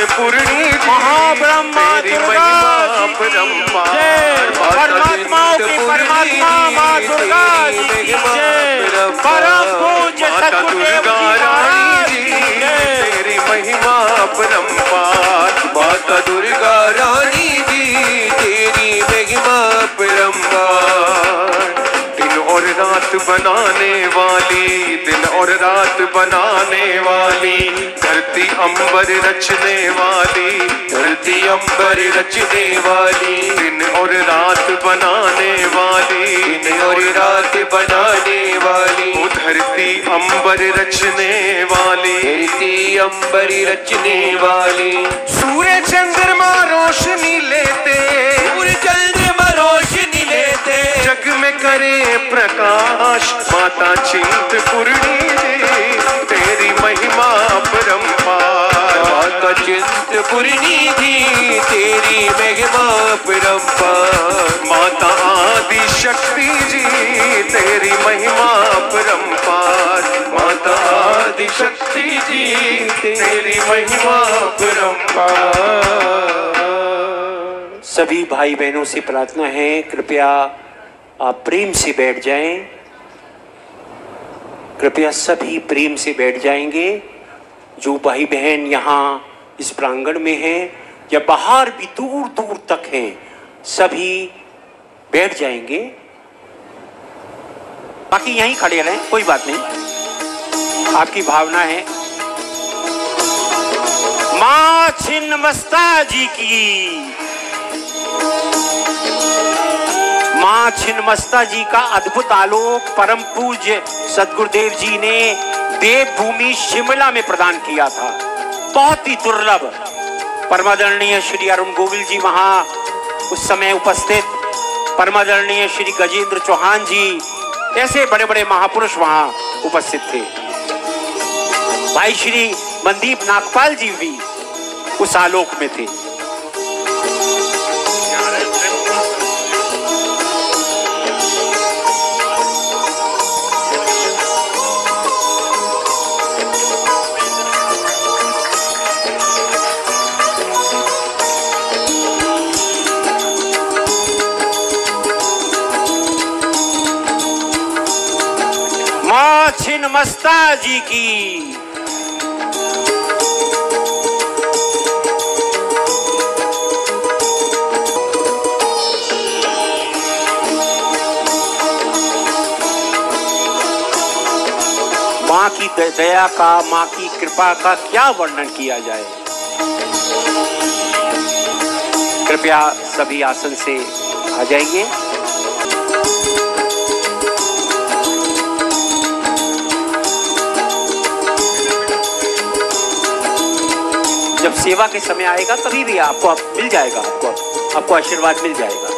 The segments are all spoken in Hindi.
पूर्णी महाब्रह्मा दुर्गा परमात्माओं की परमात्मा माँ दुर्गा जी परम पूज्य सतगुरुदेव जी तेरी महिमा परम्पार। माता दुर्गा रानी जी तेरी महिमा परम्पार। दिन और रात बनाने वाली, दिन और रात बनाने वाली, धरती अंबर रचने वाली, धरती अंबर रचने वाली, दिन और रात बनाने वाली, दिन और रात बनाने वाली, वो धरती अंबर रचने वाली, धरती अंबर रचने वाली। सूर्य चंद्रमा रोशनी लेते, सूर्य चंद्रमा रोशनी लेते, जग में करे प्रकाश माता चिंतपूर्णी जी तेरी महिमा परम्पार। माता चिंतपूर्णी जी तेरी महिमा परम्पार। माता आदि शक्ति जी तेरी महिमा परम्पार। माता आदि शक्ति जी तेरी महिमा परम्पार। सभी भाई बहनों से प्रार्थना है, कृपया आप प्रेम से बैठ जाएं। कृपया सभी प्रेम से बैठ जाएंगे। जो भाई बहन यहाँ इस प्रांगण में हैं या बाहर भी दूर दूर तक हैं, सभी बैठ जाएंगे। बाकी यहीं खड़े रहें, कोई बात नहीं, आपकी भावना है। माँ छिन्नमस्ता जी की, माँ छिन्नमस्ता जी का अद्भुत आलोक परम पूज्य सदगुरुदेव जी ने देवभूमि शिमला में प्रदान किया था। बहुत ही दुर्लभ। परमादरणीय श्री अरुण गोविल जी वहां उस समय उपस्थित, परमादरणीय श्री गजेंद्र चौहान जी, ऐसे बड़े बड़े महापुरुष वहां उपस्थित थे। भाई श्री मनदीप नागपाल जी भी उस आलोक में थे। माँ छिन्नमस्ता जी की। माँ की दया का, माँ की कृपा का क्या वर्णन किया जाए। कृपया सभी आसन से आ जाइए। जब सेवा के समय आएगा कभी भी आपको मिल जाएगा, आपको आशीर्वाद मिल जाएगा।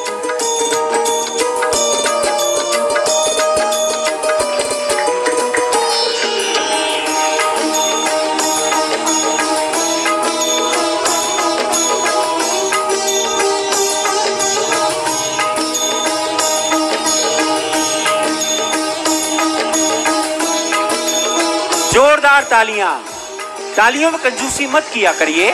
जोरदार तालियां। तालियों में कंजूसी मत किया करिए।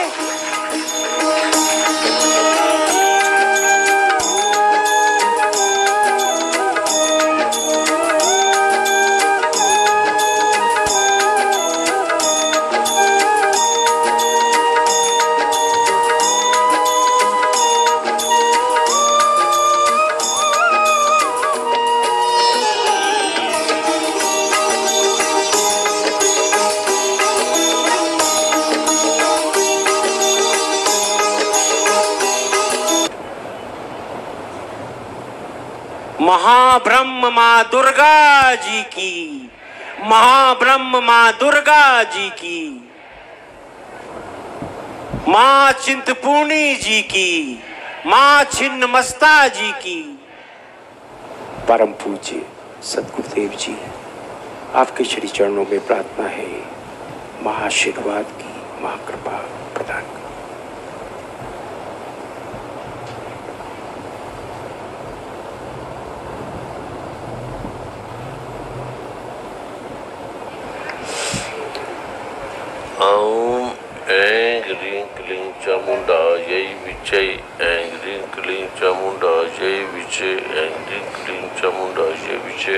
महाब्रह्म माँ दुर्गा जी की, महाब्रह्म माँ दुर्गा जी की, माँ चिंतपूर्णी जी की, माँ छिन्नमस्ता जी की। परम पूज्य सदगुरुदेव जी, आपके श्री चरणों में प्रार्थना है, महाआशीर्वाद की, महाकृपा प्रदान करें। ओम ऐं ह्रीं क्लीं चामुण्डायै विच्चे ऐं ह्रीं क्लीं चामुण्डायै विच्चे ऐं ह्रीं क्लीं चामुण्डायै विच्चे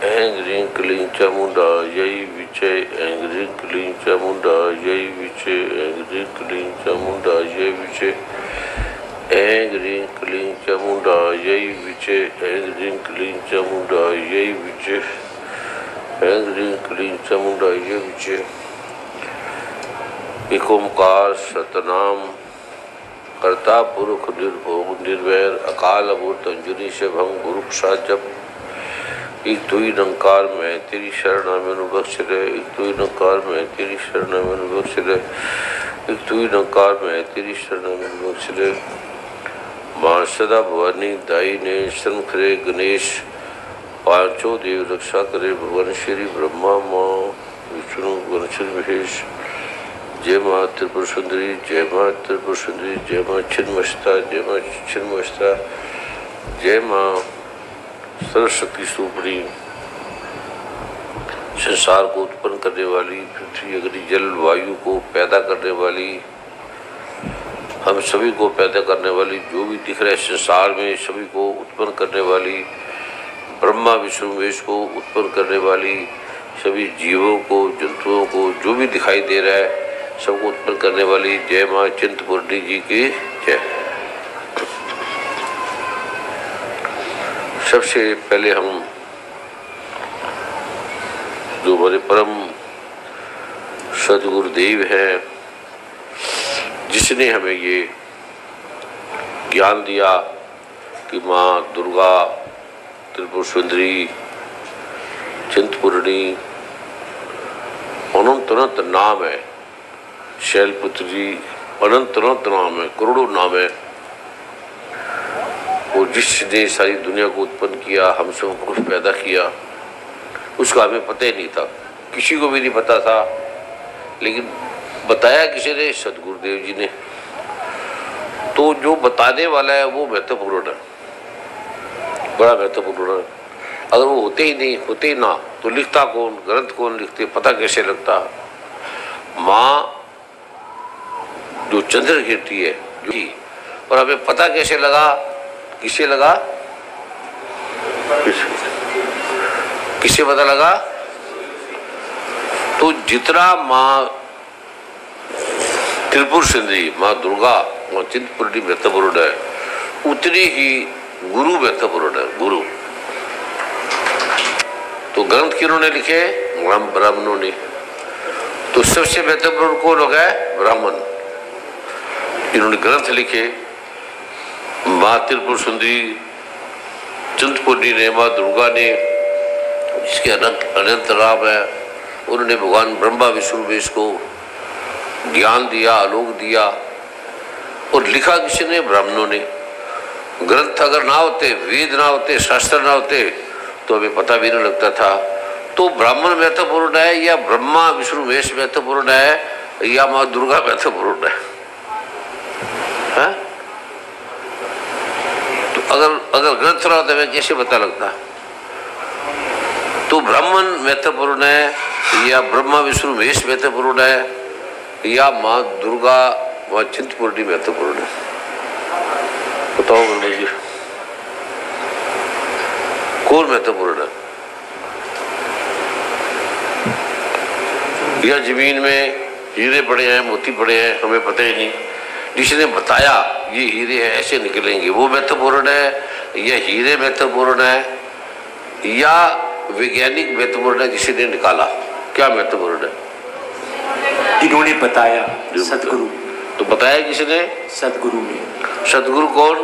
ऐं ह्रीं क्लीं चामुण्डायै विच्चे ऐं ह्रीं क्लीं चामुण्डायै विच्चे ऐं ह्रीं क्लीं चामुण्डायै विच्चे ऐं ह्रीं क्लीं चामुण्डायै विच्चे ऐं ह्रीं क्लीं चामुण्डायै विच्चे ऐं ह्रीं क्लीं चामुण्डायै विच्चे। एक ओंकार सतनाम कर्ता पुरुष निर्भोग निर्वैर अकाल अमूर्त अंजनी से भंग गुरु प्रसाद जप। एक दुई नंकार में तेरी शरणा में बख्श रहे, एक दुई नंकार में तेरी शरणा में बख्श रहे, एक दुई नंकार में तेरी शरणा में बख्श रहे। मां सदा भवानी दाई ने शरण करे गणेश, पांचों देव रक्षा करे भगवान श्री ब्रह्मा माँ विष्णु गणेश महेश। जय माँ त्रिपुर सुंदरी, जय माँ त्रिपुर सुंदरी, जय माँ छिन्नमस्ता, जय माँ छिन्नमस्ता, जय माँ सरस्वती सुपरी। संसार को उत्पन्न करने वाली, पृथ्वी अग्नि जल वायु को पैदा करने वाली, हम सभी को पैदा करने वाली, जो भी दिख रहा है संसार में सभी को उत्पन्न करने वाली, ब्रह्मा विष्णु महेश को उत्पन्न करने वाली, सभी जीवों को जंतुओं को जो भी दिखाई दे रहा है सबको उत्पन्न करने वाली जय माँ चिंतपूर्णी जी की जय। सबसे पहले हम जो हमारे परम सदगुरुदेव हैं, जिसने हमें ये ज्ञान दिया कि माँ दुर्गा त्रिपुर सुंदरी चिंतपूर्णी अनंत अनंत नाम है, शैलपुत्री अनंत अनंत नाम है, करोड़ों नाम है। और जिसने सारी दुनिया को उत्पन्न किया, हम सबको पैदा किया, उसका हमें पता ही नहीं था, किसी को भी नहीं पता था। लेकिन बताया किसी ने? सदगुरुदेव जी ने। तो जो बताने वाला है वो महत्वपूर्ण है, बड़ा महत्वपूर्ण है। अगर वो होते ही नहीं, होते ही ना, तो लिखता कौन, ग्रंथ कौन लिखते, पता कैसे लगता? माँ जो चंद्र कीर्ति है जो, और हमें पता कैसे लगा, किसे लगा, किसे पता लगा? तो जितना माँ त्रिपुर सुंदरी, माँ दुर्गा, माँ चिंतपूर्णी महत्वपूर्ण है, उतनी ही गुरु महत्वपूर्ण है। गुरु तो ग्रंथ किन्होंने लिखे? ब्राह्मणों ने। तो सबसे महत्वपूर्ण कौन हो गए? ब्राह्मण। इन्होंने ग्रंथ लिखे। माँ त्रिपुर सुंदरी चिंतपूर्णी ने, माँ दुर्गा ने, जिसके अनंत नाम है, उन्होंने भगवान ब्रह्मा विष्णु महेश को ज्ञान दिया, आलोक दिया। और लिखा किसी ने? ब्राह्मणों ने। ग्रंथ अगर ना होते, वेद ना होते, शास्त्र ना होते, तो हमें पता भी नहीं लगता था। तो ब्राह्मण महत्वपूर्ण है या ब्रह्मा विष्णु महेश महत्वपूर्ण है या माँ दुर्गा महत्वपूर्ण है? तो अगर ग्रंथ ना होता हमें कैसे पता लगता? तो ब्राह्मण महत्वपूर्ण है या ब्रह्मा विष्णु महेश महत्वपूर्ण है या माँ दुर्गा माँ चिंतपूर्णी महत्वपूर्ण है? बताओ ब्रह्मा जी, कौन महत्वपूर्ण है? या जमीन में हीरे पड़े हैं, मोती पड़े हैं, हमें पता ही नहीं, जिसने बताया ये हीरे हैं ऐसे निकलेंगे, वो महत्वपूर्ण है या हीरे महत्वपूर्ण है या वैज्ञानिक महत्वपूर्ण है जिसने निकाला? क्या महत्वपूर्ण है? इन्होंने बताया, सदगुरु। तो बताया किसने? सदगुरु ने। सदगुरु कौन?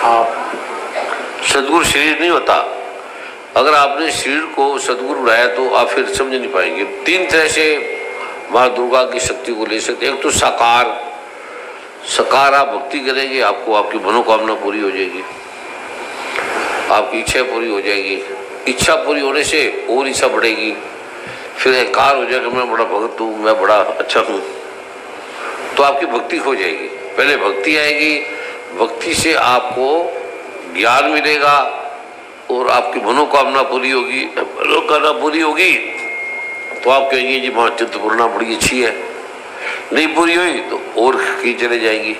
आप। सदगुरु शरीर नहीं होता। अगर आपने शरीर को सदगुरु बनाया तो आप फिर समझ नहीं पाएंगे। तीन तरह से माँ दुर्गा की शक्ति को ले सकते। एक तो साकार, साकार आप भक्ति करेंगे, आपको आपकी मनोकामना पूरी हो जाएगी, आपकी इच्छा पूरी हो जाएगी। इच्छा पूरी होने से और इच्छा बढ़ेगी, फिर अहंकार हो जाएगा, मैं बड़ा भक्त हूँ, मैं बड़ा अच्छा हूँ, तो आपकी भक्ति हो जाएगी। पहले भक्ति आएगी, भक्ति से आपको ज्ञान मिलेगा और आपकी मनोकामना पूरी होगी। मनोकामना पूरी होगी तो आप कहेंगे जी माँ चिंतपूर्णा बड़ी अच्छी है, नहीं पूरी हुई तो और की चले जाएंगी।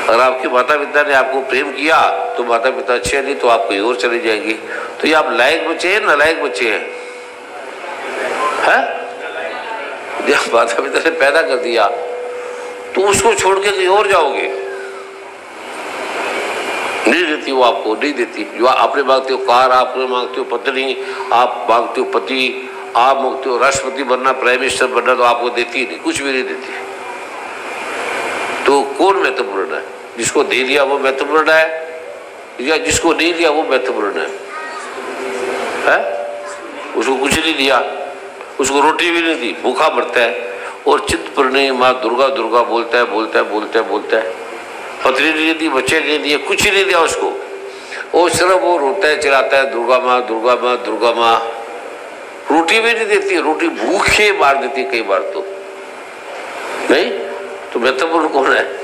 अगर आपके माता पिता ने आपको प्रेम किया तो माता पिता अच्छे, नहीं तो आप कहीं और चले जाएंगे। तो ये आप लायक बच्चे हैं नालायक बच्चे हैं? जब माता पिता ने पैदा कर दिया तो उसको छोड़ के कहीं और जाओगे? नहीं देती वो आपको, नहीं देती। जो आपने मांगते हो कार, आपने मांगते हो पत्नी, आप मांगते हो पति, आप मांगते हो राष्ट्रपति बनना, प्राइम मिनिस्टर बनना, तो आपको देती नहीं, कुछ भी नहीं देती। तो कौन महत्वपूर्ण है? जिसको दे दिया वो महत्वपूर्ण है या जिसको नहीं दिया वो महत्वपूर्ण है? उसको कुछ नहीं दिया, उसको रोटी भी नहीं दी, भूखा मरता है और चिंतपूर्णी माँ दुर्गा दुर्गा बोलता है बोलता है बोलता है बोलता है। पत्नी नहीं दी, बच्चे नहीं दिए, कुछ नहीं दिया उसको, और सिर्फ वो रोता है चिल्लाता है दुर्गा माँ दुर्गा माँ दुर्गा माँ। रोटी भी नहीं देती, रोटी भूखे मार देती कई बार तो। नहीं तो महत्वपूर्ण कौन है?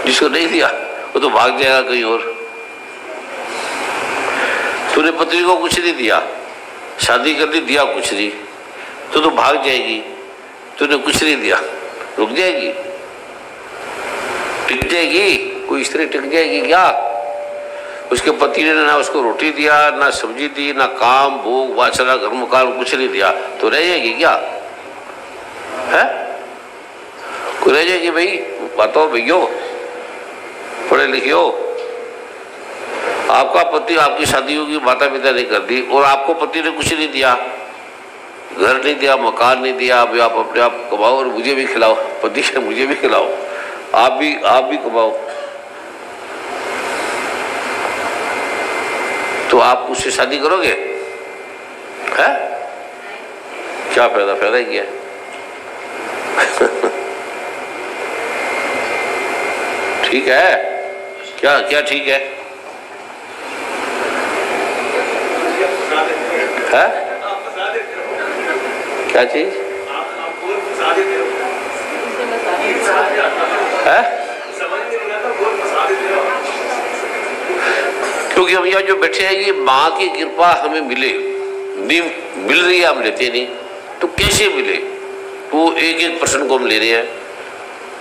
जिसको नहीं दिया वो तो भाग जाएगा कहीं और। तूने पत्नी को कुछ नहीं दिया, शादी कर दी, दिया कुछ नहीं, तो भाग जाएगी। तूने कुछ नहीं दिया, रुक जाएगी? टिक जाएगी? कोई स्त्री टिक जाएगी क्या? उसके पति ने ना उसको रोटी दिया, ना सब्जी दी, ना काम भोग वासना कर्म काल कुछ नहीं दिया, तो रह जाएगी क्या? है कोई रह जाएगी? भाई बताओ भैया, पढ़े लिखे हो, आपका पति, आपकी शादी होगी, माता पिता ने कर दी और आपको पति ने कुछ नहीं दिया, घर नहीं दिया, मकान नहीं दिया, अभी आप अपने आप कमाओ और मुझे भी खिलाओ, पति से मुझे भी खिलाओ, आप भी कमाओ, तो आप उससे शादी करोगे? है क्या फायदा ही किया? ठीक है क्या? क्या ठीक है? है क्या चीज है? क्योंकि हम यहाँ जो बैठे हैं ये माँ की कृपा हमें नहीं मिल रही है, हम लेते नहीं, तो कैसे मिले? वो एक पर्सन को हम ले रहे हैं,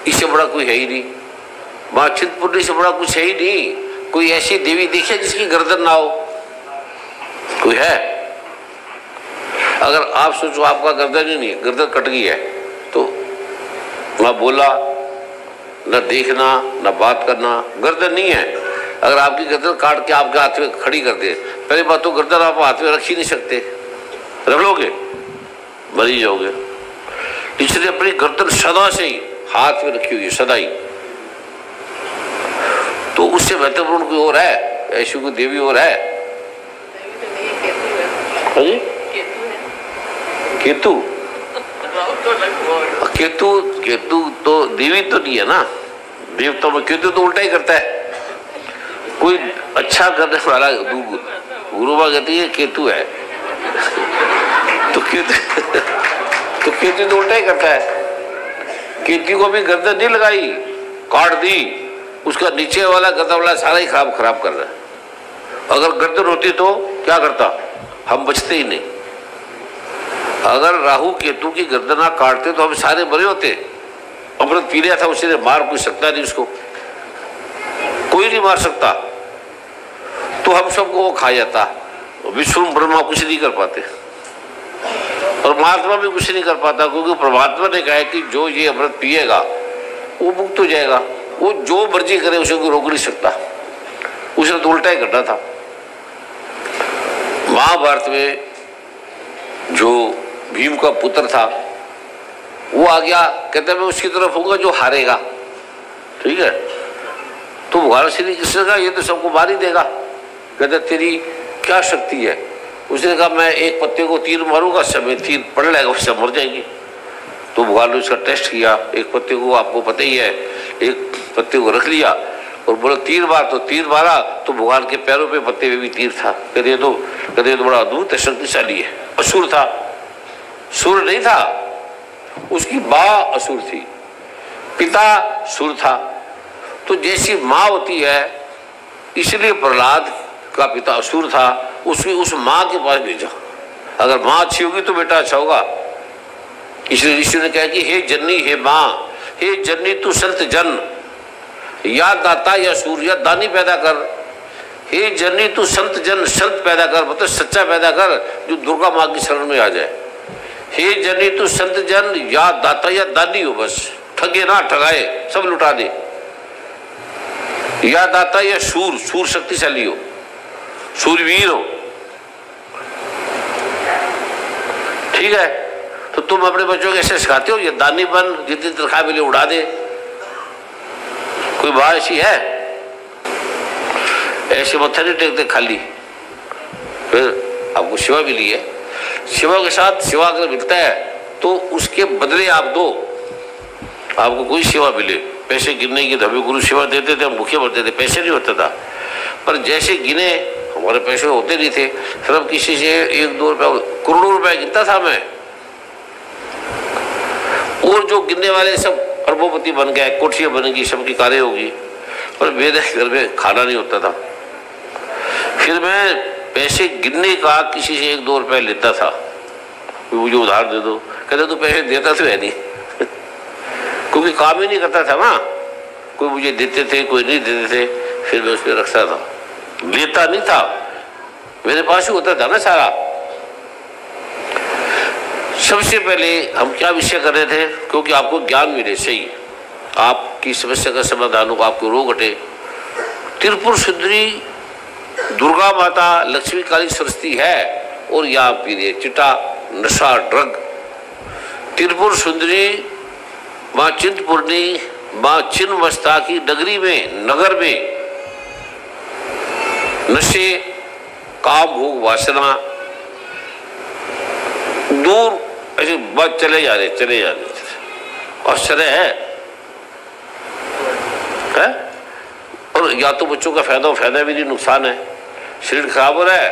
इससे बड़ा कोई है ही नहीं। माँ चिंतपूर्णी से बड़ा कुछ है ही नहीं। कोई ऐसी देवी देखी जिसकी गर्दन ना हो? कोई है? अगर आप सोचो आपका गर्दन ही नहीं, गर्दन कट गई है, तो ना बोला, ना देखना, ना बात करना, गर्दन नहीं है। अगर आपकी गर्दन काट के आपके हाथ में खड़ी कर दे, पहली बात तो गर्दन आप हाथ में रख ही नहीं सकते, रख लोगे मर ही जाओगे। इसलिए अपनी गर्दन सदा से ही हाथ में रखी हुई है, सदा ही। तो उससे महत्वपूर्ण कोई और है? ऐसी कोई देवी और है? केतु केतु तो देवी तो नहीं है ना। देवता में केतु तो उल्टा ही करता है। कोई अच्छा करने वाला गुरुबा कहती है केतु है, तो केतु तो उल्टा ही करता है। केतु को भी गर्दन नहीं लगाई, काट दी, उसका नीचे वाला गर्दन वाला सारा ही खराब कर रहा है। अगर गर्दन होती तो क्या करता? हम बचते ही नहीं। अगर राहु केतु की गर्दन काटते तो हम सारे मरे होते। अमृत पी लिया था, उसने मार कोई सकता नहीं, उसको कोई नहीं मार सकता, तो हम सबको वो खा जाता। विष्णु ब्रह्मा कुछ नहीं कर पाते और महात्मा भी कुछ नहीं कर पाता, क्योंकि परमात्मा ने कहा है कि जो ये अमृत पिएगा वो मुक्त हो जाएगा। वो जो मर्जी करे उसे कोई रोक नहीं सकता। उसने तो उल्टा ही करना था। महाभारत में जो भीम का पुत्र था वो आ गया, कहते मैं उसकी तरफ होऊंगा जो हारेगा। ठीक है, तो भगवान श्री कृष्ण का ये तो सबको मार ही देगा। कहते तेरी क्या शक्ति है? उसने कहा मैं एक पत्ते को तीर मारूंगा, समय तीर पड़ जाएगा, उससे मर जाएगी। तो भगवान ने उसका टेस्ट किया, एक पत्ते को आपको पता ही है, एक पत्ते को रख लिया और बोला तीर मार, तो तीर मारा तो भगवान के पैरों पे पत्ते में भी तीर था। कहते तो बड़ा अद्भुत शक्तिशाली है। असुर था, सुर नहीं था, उसकी माँ असुर थी, पिता सुर था। तो जैसी माँ होती है, इसलिए प्रहलाद का पिता असुर था उस माँ के पास भेजा। अगर माँ अच्छी होगी तो बेटा अच्छा होगा। इसलिए ऋषि ने कहा कि हे जननी, हे माँ, हे जननी तू संत जन, या दाता या सूर्य दानी पैदा कर। हे जननी तू संत जन, संत पैदा कर, मतलब सच्चा पैदा कर जो दुर्गा माँ की शरण में आ जाए। हे जननी तू संत जन, या दाता या दानी हो, बस ठगे ना ठगाए, सब लुटा दे। या दाता या सूर, सूर शक्तिशाली हो, सूरवीर हो। ठीक है, तो तुम अपने बच्चों को ऐसे सिखाते हो, ये दानी बन, जितनी तनख्वाह मिले उड़ा दे। कोई बात ऐसी है? ऐसे मत्था नहीं टेकते खाली। फिर आपको सेवा मिली है, सेवा के साथ सेवा अगर मिलता है तो उसके बदले आप दो। आपको कोई सेवा मिले, पैसे गिनने की हमें गुरु सेवा देते थे, हम भूखे मरते थे, पैसे नहीं होता था। पर जैसे गिने हमारे पैसे होते नहीं थे, फिर अब किसी से 1-2 रुपया, करोड़ों रुपया गिनता था मैं। और जो गिनने वाले सब अरबोपति बन गए, कोठियाँ बनेगी, सबकी कारें होगी, और मेरे घर में खाना नहीं होता था। फिर मैं पैसे गिनने का किसी से 1-2 रुपया लेता था, मुझे उधार दे दो, कहते तो पैसे देता तो है नहीं क्योंकि काम ही नहीं करता था ना। कोई मुझे देते थे, कोई नहीं देते थे, फिर मैं उसमें रखता था, लेता नहीं था, मेरे पास ही होता था ना सारा। सबसे पहले हम क्या विषय कर रहे थे, क्योंकि आपको ज्ञान मिले सही, आपकी समस्या का समाधान हो, आपको रोग हटे। त्रिपुर सुंदरी दुर्गा माता लक्ष्मी काली सरस्वती है, और यहाँ पी रही चिटा नशा ड्रग। त्रिपुर सुंदरी माँ चिंतपूर्णी, माँ छिन्नमस्ता की नगरी में, नगर में नशे, काम, भोग, वासना दूर ऐसे बात चले जा रहे। आश्चर्य है? और या तो बच्चों का फायदा भी नहीं, नुकसान है। शरीर खराब हो रहा है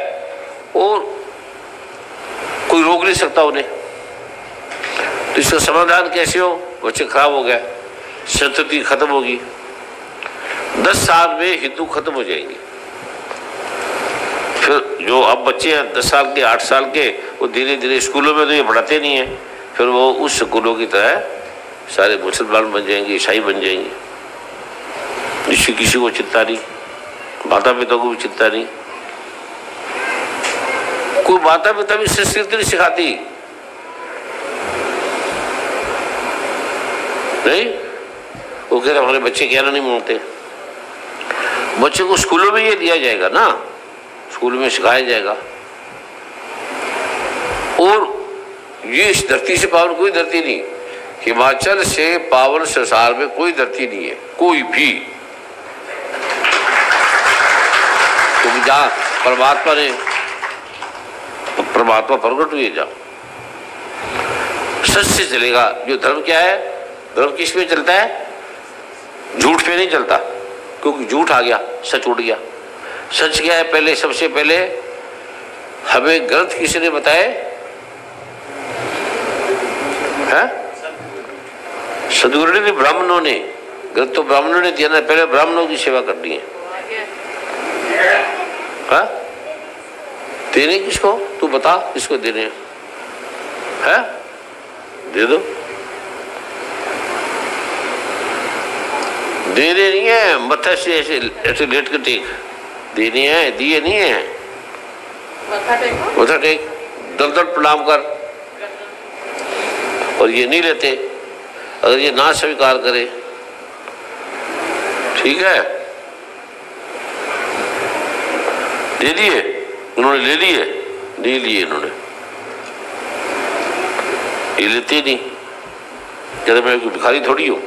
और कोई रोक नहीं सकता उन्हें। तो इसका समाधान कैसे हो? बच्चे खराब हो गए, संतति खत्म होगी। 10 साल में हिंदू खत्म हो जाएंगे। फिर जो अब बच्चे हैं 10 साल के, 8 साल के, वो धीरे धीरे स्कूलों में तो ये पढ़ाते नहीं है, फिर वो उस स्कूलों की तरह सारे मुसलमान बन जाएंगे, ईसाई बन जाएंगे। इससे किसी को चिंता नहीं, माता पिता को भी चिंता नहीं। कोई माता पिता भी संस्कृत नहीं सिखाती, नहीं, वो कह रहे हमारे बच्चे कहना नहीं मानते। बच्चे को स्कूलों में ये दिया जाएगा ना, स्कूल में सिखाया जाएगा। और ये इस धरती से पावन कोई धरती नहीं, हिमाचल से पावन संसार में कोई धरती नहीं है, कोई भी। क्योंकि जहाँ परमात्मा प्रकट हुए, जा सच से चलेगा। जो धर्म क्या है, धर्म किस पे चलता है? झूठ पे नहीं चलता, क्योंकि झूठ आ गया, सच उड़ गया। सच क्या है? पहले, सबसे पहले हमें ग्रंथ किसने बताए? सदगुरु ने, ब्राह्मणों ने। ग्रंथ तो ब्राह्मणों ने दिया ना, पहले ब्राह्मणों की सेवा करनी है। हाँ, देने किसको? तू बता किसको देने हैं? दे दो। देने नहीं है, मत्था से ऐसे लेट कर टेक देने हैं, दिए नहीं है। मत्था टेक, दल दल प्रणाम कर। और ये नहीं लेते, अगर ये ना स्वीकार करे, ठीक है, दे दिए उन्होंने, ले लिए, नहीं लिए इन्होंने, ये लेते नहीं। कहते मैं कोई भिखारी थोड़ी हूं,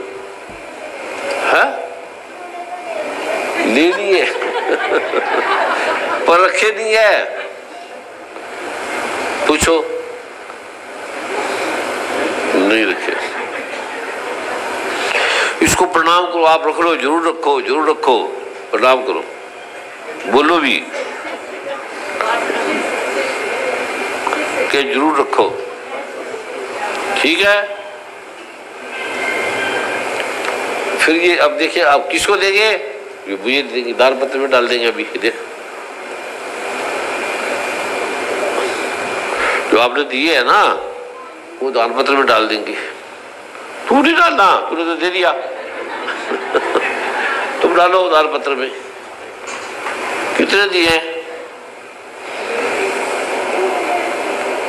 है? ले लिए पर रखे नहीं है। पूछो, नहीं रखे। इसको प्रणाम करो, आप रख लो, जरूर रखो, जरूर रखो, प्रणाम करो, बोलो भी कि जरूर रखो, ठीक है। फिर ये अब देखिए, आप किसको देंगे? ये मुझे देंगे, दान पत्र में डाल देंगे। अभी देख, आपने दिए है ना वो दान पत्र में डाल देंगे। तू नहीं डालना, तूने तो दे दिया। तुम डालो दान पत्र में। कितने दिए हैं?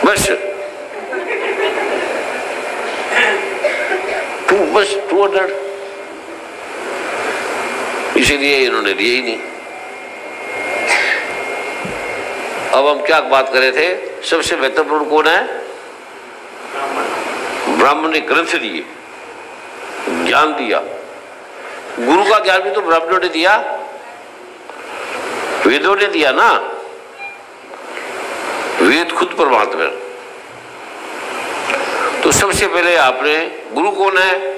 बस 200। इसीलिए इन्होंने दिए ही नहीं। अब हम क्या बात कर रहे थे? सबसे महत्वपूर्ण कौन है? ब्राह्मण ने ग्रंथ दिए, ज्ञान दिया। गुरु का ज्ञान भी तो ब्राह्मणों ने दिया, वेदों ने दिया ना। वेद खुद परमात्मा। तो सबसे पहले आपने, गुरु कौन है?